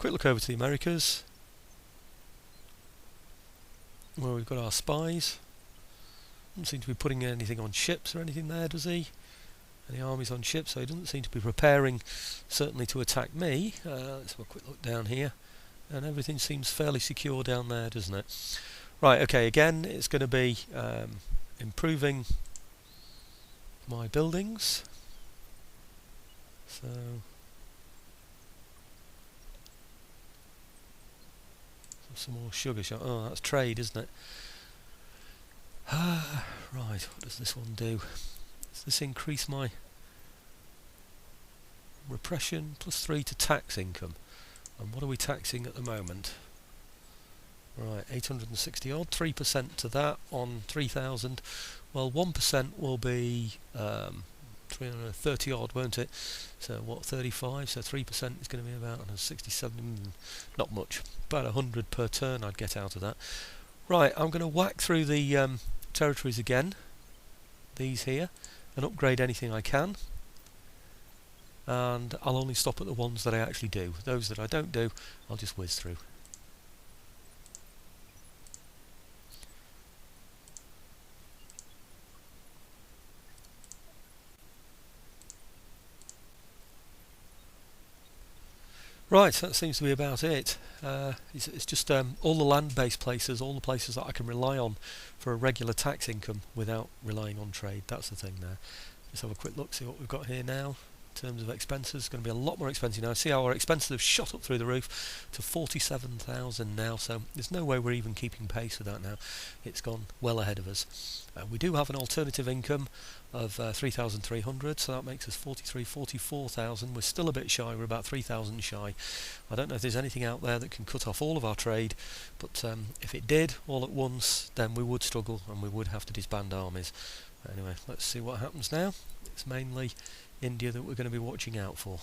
Quick look over to the Americas, where we've got our spies. Doesn't seem to be putting anything on ships or anything there, does he? Any armies on ships, so he doesn't seem to be preparing certainly to attack me. Let's have a quick look down here, and everything seems fairly secure down there, doesn't it? Right, okay, again it's going to be improving my buildings. So some more sugar shop. Oh, that's trade, isn't it? Right, what does this one do? Does this increase my repression? +3 to tax income. And what are we taxing at the moment? Right, 860 odd, 3% to that on 3,000. Well, 1% will be 330 odd, won't it? So what, 35? So 3% is going to be about 167, not much. About 100 per turn I'd get out of that. Right, I'm going to whack through the territories again, these here, and upgrade anything I can. And I'll only stop at the ones that I actually do. Those that I don't do, I'll just whiz through. Right, that seems to be about it. It's just all the land-based places, all the places that I can rely on for a regular tax income without relying on trade. That's the thing there. Let's have a quick look, see what we've got here now. In terms of expenses, it's going to be a lot more expensive now. See how our expenses have shot up through the roof to 47,000 now, so there's no way we're even keeping pace with that now. It's gone well ahead of us. We do have an alternative income of 3,300, so that makes us 44,000. We're still a bit shy, we're about 3,000 shy. I don't know if there's anything out there that can cut off all of our trade, but if it did all at once, then we would struggle and we would have to disband armies. Anyway, let's see what happens now. It's mainly India that we're going to be watching out for.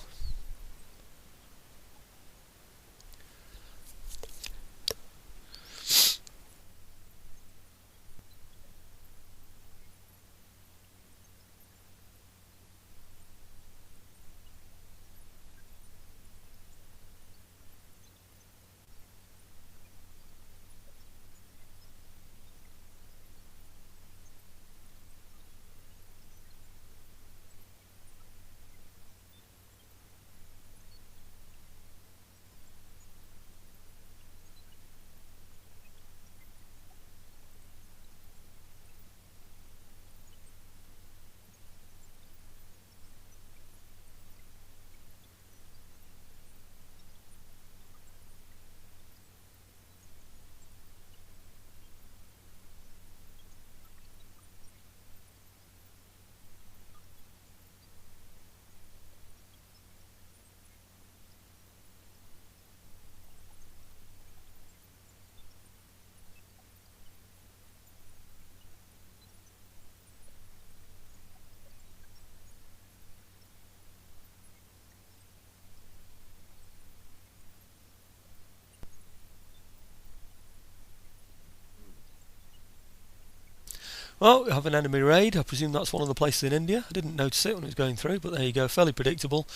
Well, we have an enemy raid. I presume that's one of the places in India. I didn't notice it when it was going through, but there you go, fairly predictable.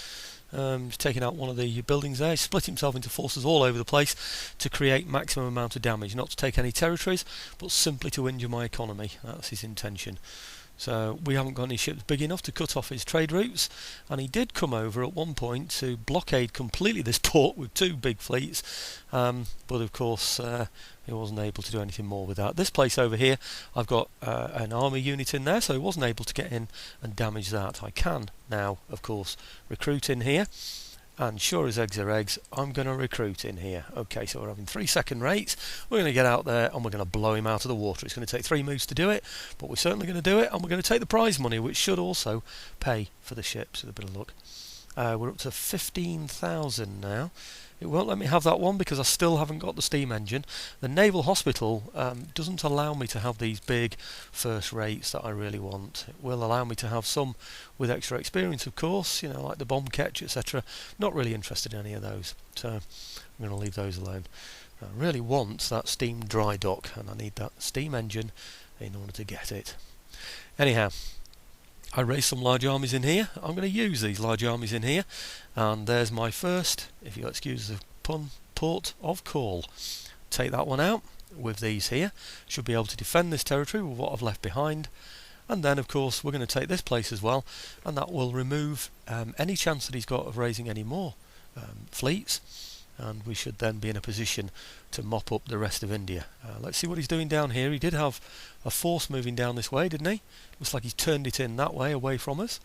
He's taken out one of the buildings there. He's split himself into forces all over the place to create maximum amount of damage. Not to take any territories, but simply to injure my economy. That's his intention. So we haven't got any ships big enough to cut off his trade routes, and he did come over at one point to blockade completely this port with 2 big fleets, but of course he wasn't able to do anything more with that. This place over here, I've got an army unit in there, so he wasn't able to get in and damage that. I can now, of course, recruit in here. And sure as eggs are eggs, I'm going to recruit in here. Okay, so we're having 3-second rates. We're going to get out there and we're going to blow him out of the water. It's going to take 3 moves to do it, but we're certainly going to do it, and we're going to take the prize money, which should also pay for the ships with a bit of luck. We're up to 15,000 now. It won't let me have that one because I still haven't got the steam engine. The Naval Hospital doesn't allow me to have these big first rates that I really want. It will allow me to have some with extra experience, of course, you know, like the bomb catch, etc. Not really interested in any of those, so I'm going to leave those alone. I really want that steam dry dock, and I need that steam engine in order to get it. Anyhow, I raised some large armies in here. I'm going to use these large armies in here, and there's my first, if you'll excuse the port of call. Take that one out with these here. Should be able to defend this territory with what I've left behind. And then of course we're going to take this place as well, and that will remove any chance that he's got of raising any more fleets, and we should then be in a position to mop up the rest of India. Let's see what he's doing down here. He did have a force moving down this way, didn't he? Looks like he's turned it in that way, away from us.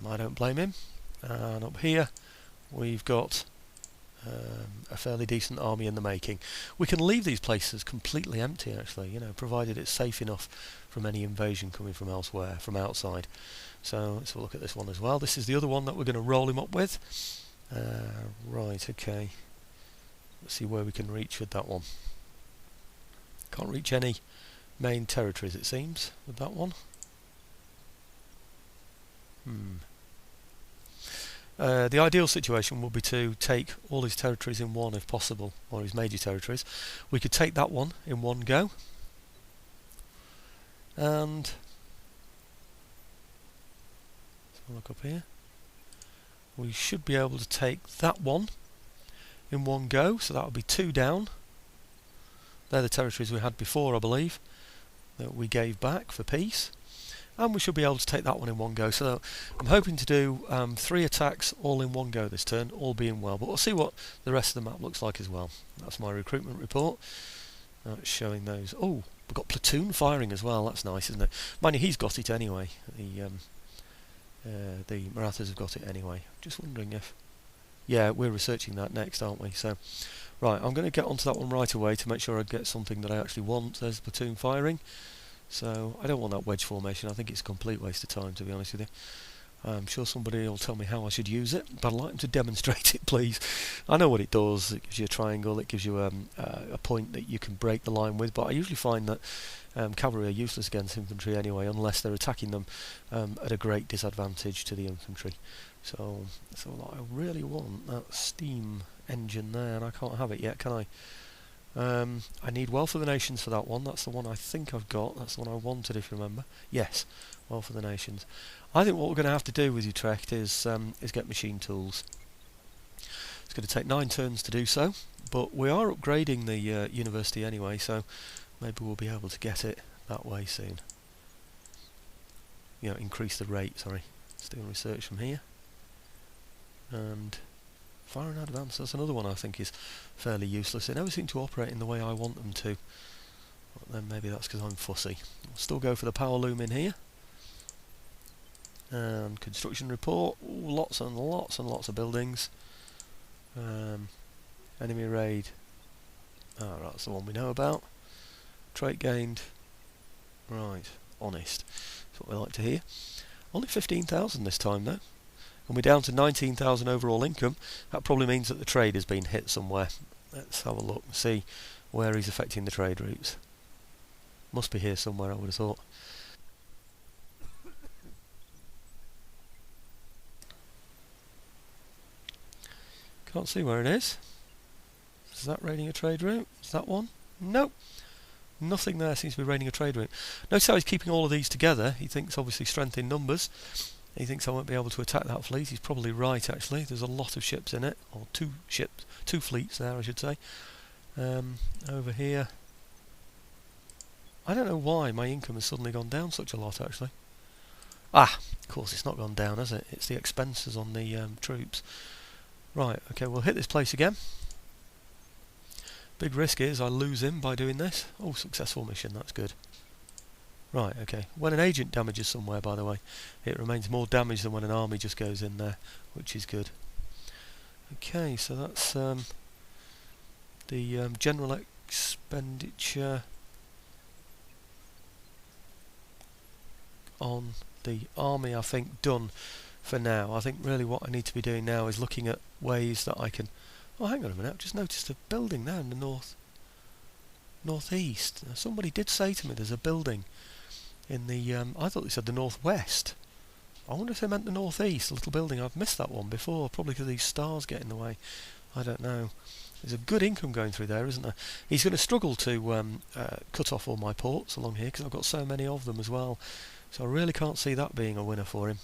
I don't blame him. And up here we've got a fairly decent army in the making. We can leave these places completely empty actually, you know, provided it's safe enough from any invasion coming from elsewhere, from outside. So let's have a look at this one as well. This is the other one that we're going to roll him up with. Right, okay. Let's see where we can reach with that one. Can't reach any main territories it seems with that one. The ideal situation would be to take all his territories in one if possible, or his major territories. We could take that one in one go, and let's look up here. We should be able to take that one in one go, so that would be 2 down. They're the territories we had before, I believe, that we gave back for peace. And we should be able to take that one in one go. So I'm hoping to do 3 attacks all in one go this turn, all being well. But we'll see what the rest of the map looks like as well. That's my recruitment report. It's showing those. Oh, we've got platoon firing as well. That's nice, isn't it? Mind you, he's got it anyway. The Marathas have got it anyway. Just wondering if... Yeah, we're researching that next, aren't we? So, right, I'm going to get onto that one right away to make sure I get something that I actually want. There's platoon firing. So I don't want that wedge formation. I think it's a complete waste of time, to be honest with you. I'm sure somebody will tell me how I should use it, but I'd like them to demonstrate it, please. I know what it does. It gives you a triangle. It gives you a point that you can break the line with, but I usually find that cavalry are useless against infantry anyway, unless they're attacking them at a great disadvantage to the infantry. So I really want that steam engine there, and I can't have it yet, can I? I need Wealth of the Nations for that one. That's the one I think I've got. That's the one I wanted, if you remember. Yes, Wealth of the Nations. I think what we're going to have to do with Utrecht is get machine tools. It's going to take 9 turns to do so, but we are upgrading the university anyway, so maybe we'll be able to get it that way soon. You know, increase the rate, sorry. Let's do research from here. And... Fire and advance, that's another one I think is fairly useless. They never seem to operate in the way I want them to. But then maybe that's because I'm fussy. I'll still go for the power loom in here. And construction report. Ooh, lots and lots and lots of buildings. Enemy raid. Oh, right, that's the one we know about. Trait gained. Right, honest. That's what we like to hear. Only 15,000 this time though. And we're down to 19,000 overall income. That probably means that the trade has been hit somewhere. Let's have a look and see where he's affecting the trade routes. Must be here somewhere, I would have thought. Can't see where it is. Is that raiding a trade route? Is that one? Nope. Nothing there seems to be raiding a trade route. Notice how he's keeping all of these together. He thinks obviously strength in numbers. He thinks I won't be able to attack that fleet. He's probably right actually. There's a lot of ships in it, or 2 fleets there I should say. Over here, I don't know why my income has suddenly gone down such a lot actually. Ah, of course it's not gone down, has it? It's the expenses on the troops. Right, okay, we'll hit this place again. Big risk is I lose him by doing this. Oh, successful mission, that's good. Right, okay. When an agent damages somewhere, by the way, it remains more damage than when an army just goes in there, which is good. Okay, so that's the general expenditure on the army, I think, done for now. I think really what I need to be doing now is looking at ways that I can... Oh, hang on a minute, I've just noticed a building there in the northeast. Somebody did say to me there's a building in the... I thought they said the northwest. I wonder if they meant the northeast, a little building. I've missed that one before, probably because these stars get in the way. I don't know. There's a good income going through there, isn't there? He's going to struggle to cut off all my ports along here because I've got so many of them as well. So I really can't see that being a winner for him.